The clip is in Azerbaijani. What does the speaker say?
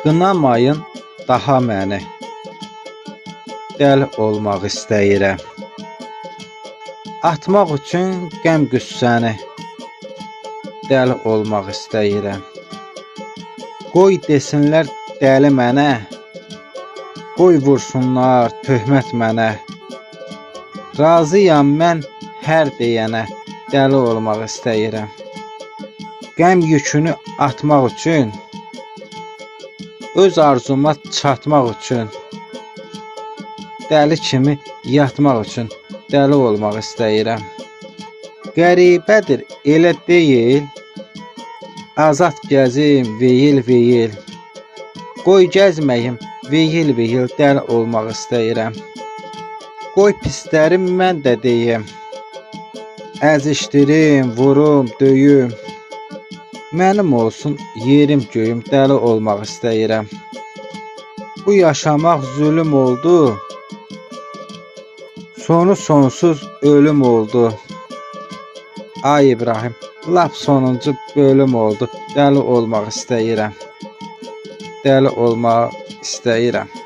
Qınamayın daha məni, dəli olmaq istəyirəm. Atmaq üçün qəm qüssəni, dəli olmaq istəyirəm. Qoy desinlər dəli mənə, qoy vursunlar töhmət mənə. Razıyam mən hər deyənə, dəli olmaq istəyirəm. Qəm yükünü atmaq üçün, öz arzuma çatmaq üçün, dəli kimi yatmaq üçün dəli olmaq istəyirəm. Qəribədir elə deyil, azad gəzim veyil-veyil. Qoy gəzməyim veyil-veyil, dəli olmaq istəyirəm. Qoy pislərim mən də deyim, əzişdirim, vurum, döyüm. Mənim olsun yerim göyüm, dəli olmaq istəyirəm. Bu yaşamaq zülüm oldu, sonu sonsuz ölüm oldu. Ay İbrahim, lap sonuncu bölüm oldu, dəli olmaq istəyirəm. Dəli olmaq istəyirəm.